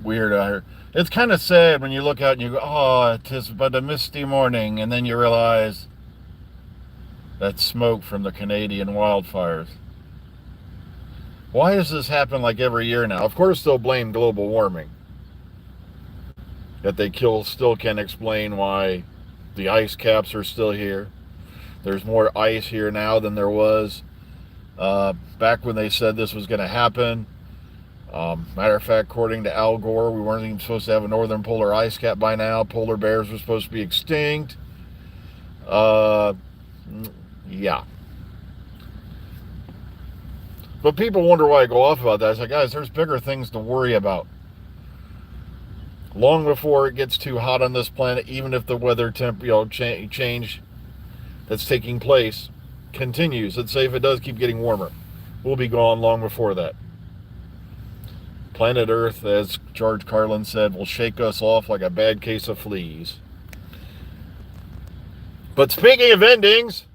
weird. It's kind of sad when you look out and you go, oh, 'tis but a misty morning, and then you realize that's smoke from the Canadian wildfires. Why does this happen like every year now? Of course, they'll blame global warming. Yet they still can't explain why the ice caps are still here. There's more ice here now than there was back when they said this was going to happen. Matter of fact, according to Al Gore, we weren't even supposed to have a northern polar ice cap by now. Polar bears were supposed to be extinct. Yeah. But people wonder why I go off about that. It's like, guys, there's bigger things to worry about. Long before it gets too hot on this planet, even if the weather change that's taking place continues. Let's say if it does keep getting warmer, we'll be gone long before that. Planet Earth, as George Carlin said, will shake us off like a bad case of fleas. But speaking of endings,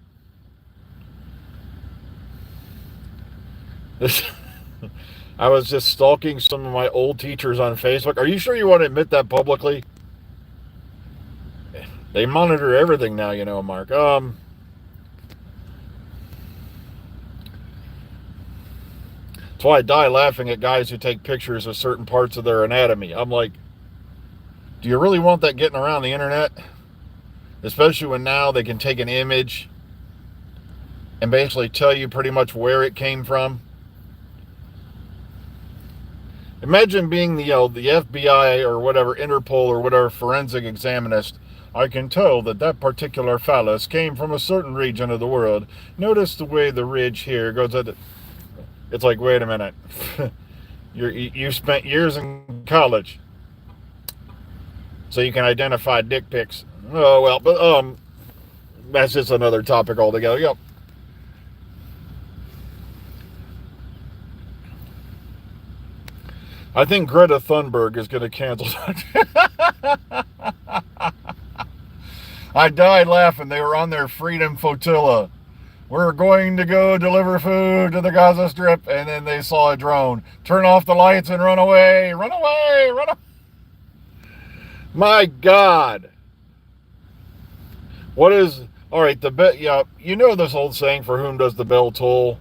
I was just stalking some of my old teachers on Facebook. Are you sure you want to admit that publicly? They monitor everything now, you know, Mark. That's why I die laughing at guys who take pictures of certain parts of their anatomy. I'm like, do you really want that getting around the internet? Especially when now they can take an image and basically tell you pretty much where it came from. Imagine being the FBI or whatever, Interpol or whatever forensic examinist. I can tell that particular phallus came from a certain region of the world. Notice the way the ridge here goes at it. It's like, wait a minute. You spent years in college so you can identify dick pics. Oh, well, but that's just another topic altogether. Yep. I think Greta Thunberg is going to cancel. I died laughing. They were on their freedom flotilla. We're going to go deliver food to the Gaza Strip, and then they saw a drone. Turn off the lights and run away. Run away. Run away. My God. What is... All right, the bell... Yeah, you know this old saying, for whom does the bell toll?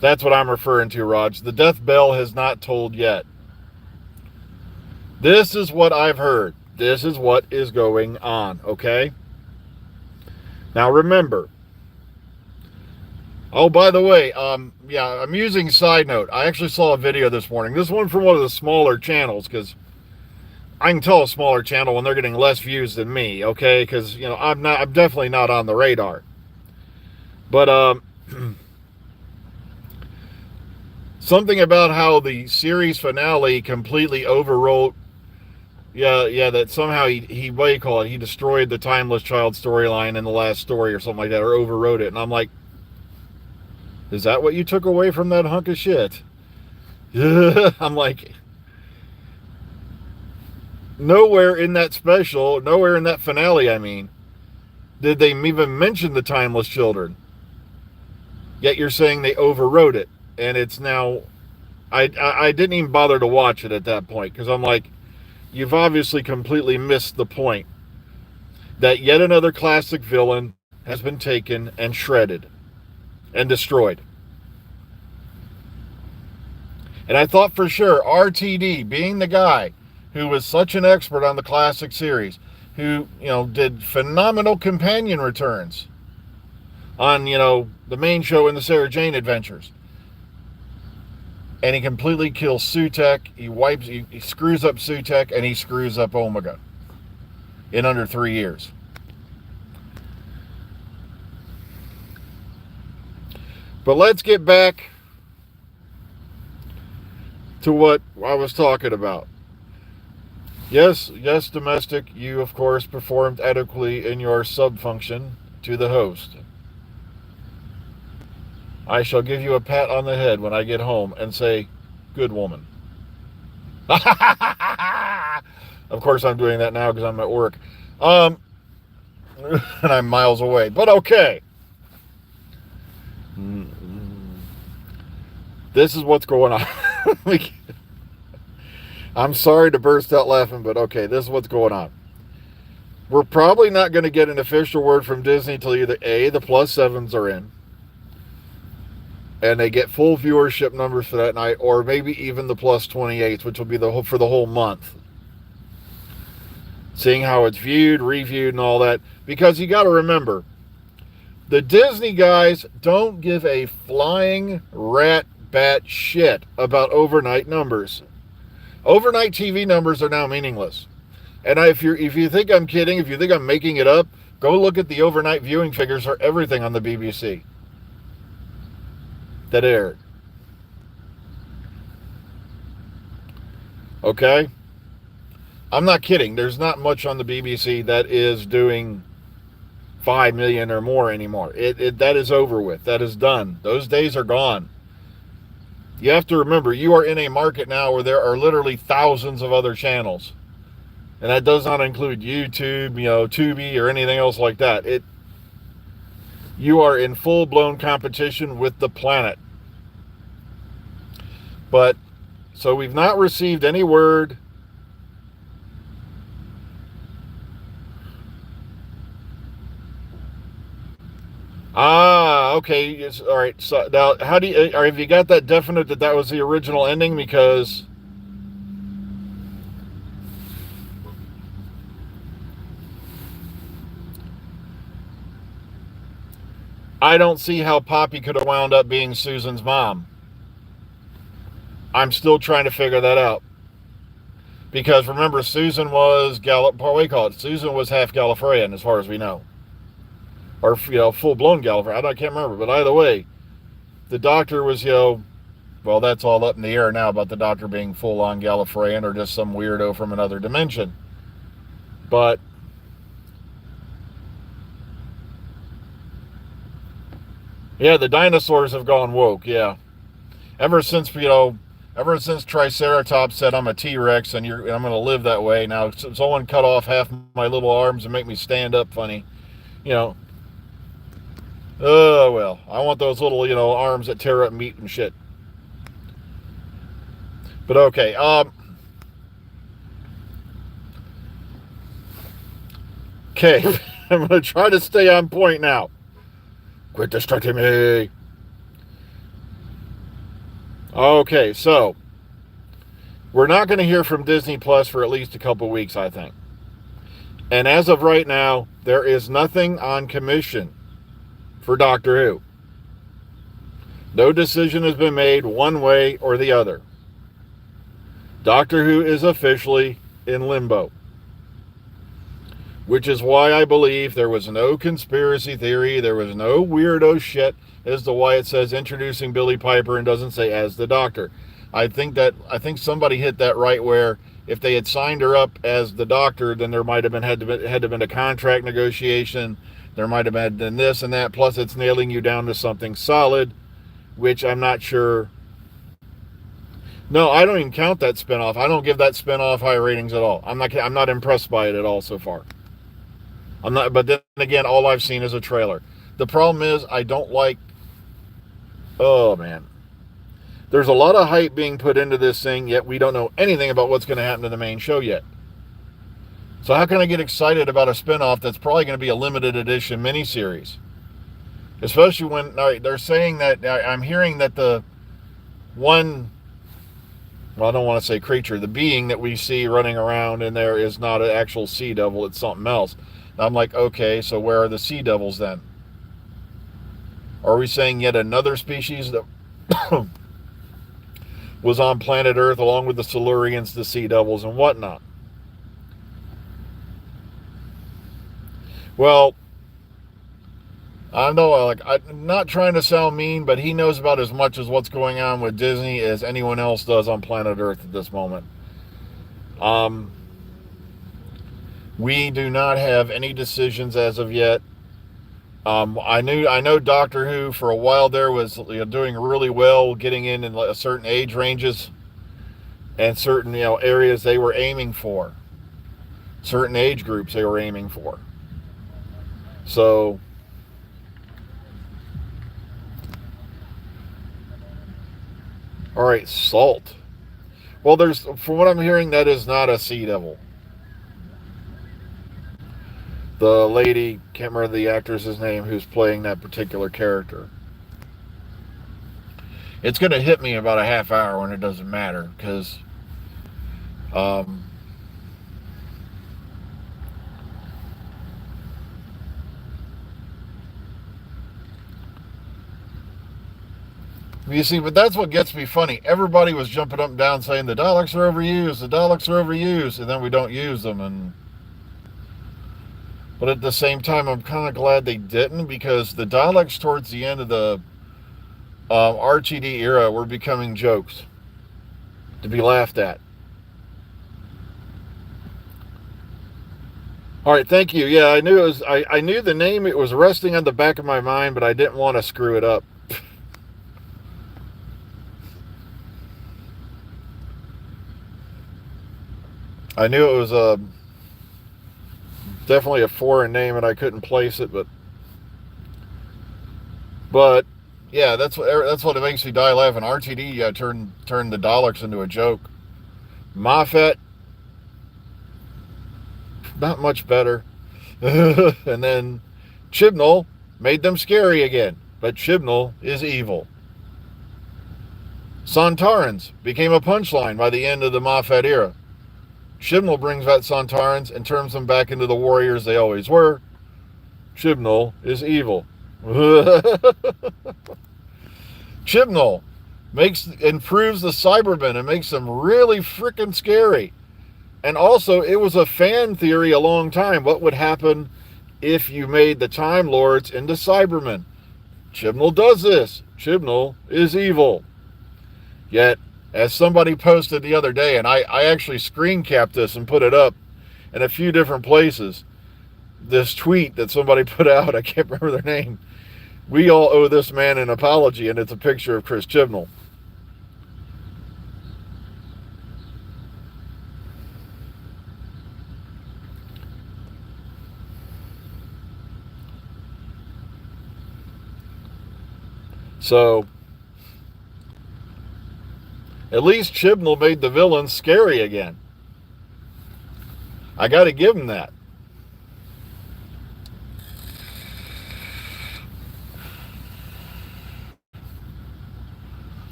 That's what I'm referring to, Raj. The death bell has not tolled yet. This is what I've heard. This is what is going on, okay? Now remember. Oh, by the way, amusing side note. I actually saw a video this morning. This one from one of the smaller channels, because I can tell a smaller channel when they're getting less views than me, okay? Because, you know, I'm definitely not on the radar. But, something about how the series finale completely overwrote. Yeah, that somehow he what do you call it? He destroyed the Timeless Child storyline in the last story or something like that, or overwrote it. And I'm like, is that what you took away from that hunk of shit? I'm like, nowhere in that special, nowhere in that finale, I mean, did they even mention the Timeless Children. Yet you're saying they overwrote it. And it's now, I didn't even bother to watch it at that point, because I'm like, you've obviously completely missed the point that yet another classic villain has been taken and shredded and destroyed. And I thought for sure RTD, being the guy who was such an expert on the classic series, who, you know, did phenomenal companion returns on, you know, the main show in the Sarah Jane Adventures. And he completely kills Sutek. He screws up Sutek, and he screws up Omega in under 3 years. But let's get back to what I was talking about. Yes, domestic, you of course performed adequately in your sub-function to the host. I shall give you a pat on the head when I get home and say, good woman. Of course I'm doing that now because I'm at work. And I'm miles away. But okay. This is what's going on. I'm sorry to burst out laughing, but okay, this is what's going on. We're probably not going to get an official word from Disney until either A, the plus sevens are in, and they get full viewership numbers for that night, or maybe even the plus 28s, which will be for the whole month. Seeing how it's viewed, reviewed, and all that. Because you got to remember, the Disney guys don't give a flying rat bat shit about overnight numbers. Overnight TV numbers are now meaningless. And if you think I'm kidding, if you think I'm making it up, go look at the overnight viewing figures for everything on the BBC that aired. Okay? I'm not kidding. There's not much on the BBC that is doing 5 million or more anymore. That is over with. That is done. Those days are gone. You have to remember, you are in a market now where there are literally thousands of other channels. And that does not include YouTube, Tubi, or anything else like that. You are in full-blown competition with the planet. But, so we've not received any word. Okay. It's, all right. So now, have you got that definite that was the original ending? Because I don't see how Poppy could have wound up being Susan's mom. I'm still trying to figure that out. Because remember, Susan was Susan was half Gallifreyan, as far as we know. Or, full-blown Gallifreyan. I can't remember. But either way, the Doctor was, well, that's all up in the air now about the Doctor being full-on Gallifreyan or just some weirdo from another dimension. But yeah, the dinosaurs have gone woke, yeah. Ever since Triceratops said I'm a T-Rex and I'm going to live that way. Now, someone cut off half my little arms and make me stand up funny. Oh, well, I want those little, arms that tear up meat and shit. But okay, okay, I'm going to try to stay on point now. Quit distracting me. Okay, so we're not going to hear from Disney Plus for at least a couple weeks, I think. And as of right now, there is nothing on commission for Doctor Who. No decision has been made one way or the other. Doctor Who is officially in limbo. Which is why I believe there was no conspiracy theory, there was no weirdo shit as to why it says introducing Billie Piper and doesn't say as the Doctor. I think somebody hit that right, where if they had signed her up as the Doctor, then there might have been a contract negotiation. There might have been this and that. Plus, it's nailing you down to something solid, which I'm not sure. No, I don't even count that spinoff. I don't give that spinoff high ratings at all. I'm not impressed by it at all so far. I'm not. But then again, all I've seen is a trailer. The problem is I don't like. Oh man, there's a lot of hype being put into this thing, yet we don't know anything about what's going to happen to the main show yet. So how can I get excited about a spinoff that's probably going to be a limited edition miniseries? Especially when they're saying that, I'm hearing that the one, well, I don't want to say creature, the being that we see running around in there is not an actual sea devil, it's something else. And I'm like, okay, so where are the sea devils then? Are we saying yet another species that was on planet Earth along with the Silurians, the sea devils, and whatnot? Well, I know, I'm not trying to sound mean, but he knows about as much as what's going on with Disney as anyone else does on planet Earth at this moment. We do not have any decisions as of yet. I know Doctor Who for a while there was doing really well, getting in certain age ranges and certain areas they were aiming for, certain age groups they were aiming for. So All right, Salt. Well, from what I'm hearing, that is not a Sea Devil. The lady, can't remember the actress's name, who's playing that particular character. It's going to hit me in about a half hour when it doesn't matter, because you see, but that's what gets me funny. Everybody was jumping up and down saying the Daleks are overused, the Daleks are overused, and then we don't use them. But at the same time, I'm kind of glad they didn't, because the Daleks towards the end of the RTD era were becoming jokes to be laughed at. All right, thank you. Yeah, I knew it was. I knew the name. It was resting on the back of my mind, but I didn't want to screw it up. I knew it was definitely a foreign name, and I couldn't place it. But yeah, that's what it makes me die laughing. RTD turned the Daleks into a joke. Moffat, not much better. And then Chibnall made them scary again, but Chibnall is evil. Sontarans became a punchline by the end of the Moffat era. Chibnall brings back Sontarans and turns them back into the warriors they always were. Chibnall is evil. Chibnall improves the Cybermen and makes them really freaking scary. And also, it was a fan theory a long time. What would happen if you made the Time Lords into Cybermen? Chibnall does this. Chibnall is evil. Yet, as somebody posted the other day, and I actually screen capped this and put it up in a few different places, this tweet that somebody put out, I can't remember their name. We all owe this man an apology, and it's a picture of Chris Chibnall. So, at least Chibnall made the villains scary again. I got to give him that.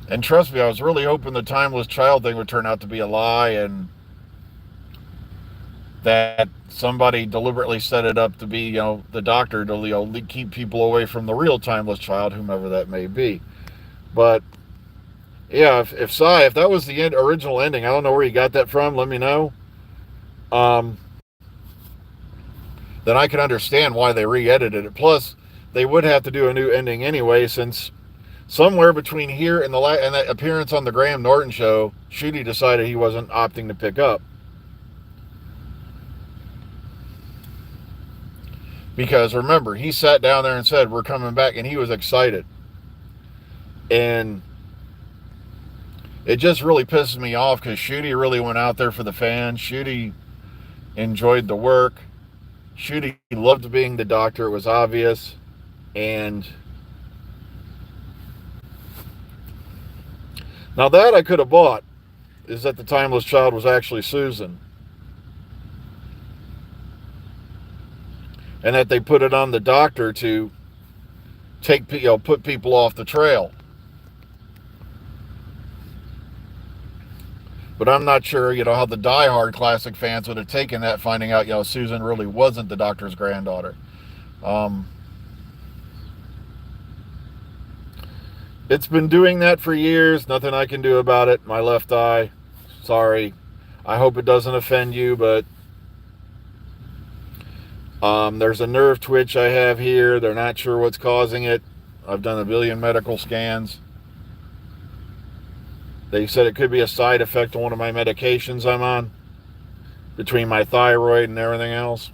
And trust me, I was really hoping the Timeless Child thing would turn out to be a lie, and that somebody deliberately set it up to be, the Doctor to, keep people away from the real Timeless Child, whomever that may be. But yeah, if that was the original ending, I don't know where you got that from. Let me know. Then I can understand why they re-edited it. Plus, they would have to do a new ending anyway, since somewhere between here and that appearance on the Graham Norton show, Shooty decided he wasn't opting to pick up. Because remember, he sat down there and said, "We're coming back," and he was excited. And it just really pisses me off, because Shooty really went out there for the fans. Shooty enjoyed the work. Shooty loved being the Doctor. It was obvious. And now that I could have bought is that the Timeless Child was actually Susan. And that they put it on the Doctor to put people off the trail. But I'm not sure, how the diehard classic fans would have taken that, finding out, Susan really wasn't the Doctor's granddaughter. It's been doing that for years. Nothing I can do about it. My left eye. Sorry. I hope it doesn't offend you, but there's a nerve twitch I have here. They're not sure what's causing it. I've done a billion medical scans. They said it could be a side effect of one of my medications I'm on, between my thyroid and everything else.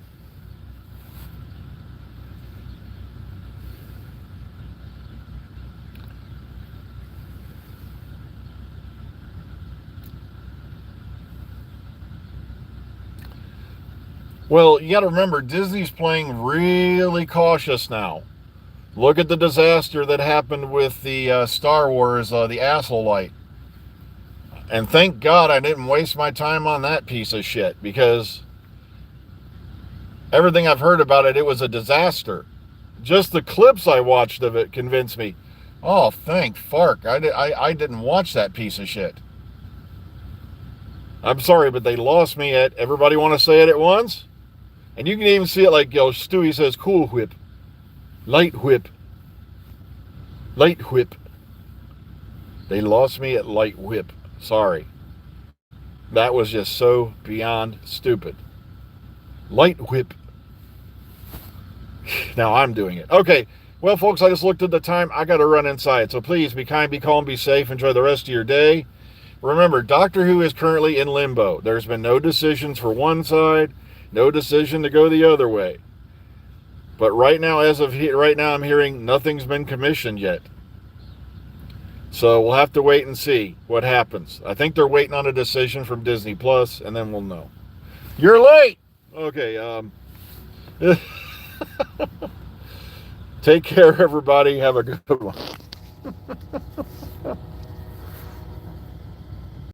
Well, you got to remember, Disney's playing really cautious now. Look at the disaster that happened with the Star Wars, the Asshole Light. And thank God I didn't waste my time on that piece of shit, because everything I've heard about it, it was a disaster. Just the clips I watched of it convinced me, oh, thank Fark, I didn't watch that piece of shit. I'm sorry, but they lost me at everybody want to say it at once? And you can even see it like, Stewie says, cool whip, light whip, light whip. They lost me at light whip. Sorry. That was just so beyond stupid. Light whip. Now I'm doing it. Okay. Well, folks, I just looked at the time. I got to run inside. So please be kind, be calm, be safe. Enjoy the rest of your day. Remember, Doctor Who is currently in limbo. There's been no decisions for one side, no decision to go the other way. But right now, right now, I'm hearing nothing's been commissioned yet. So we'll have to wait and see what happens. I think they're waiting on a decision from Disney Plus, and then we'll know. You're late! Okay, take care, everybody. Have a good one.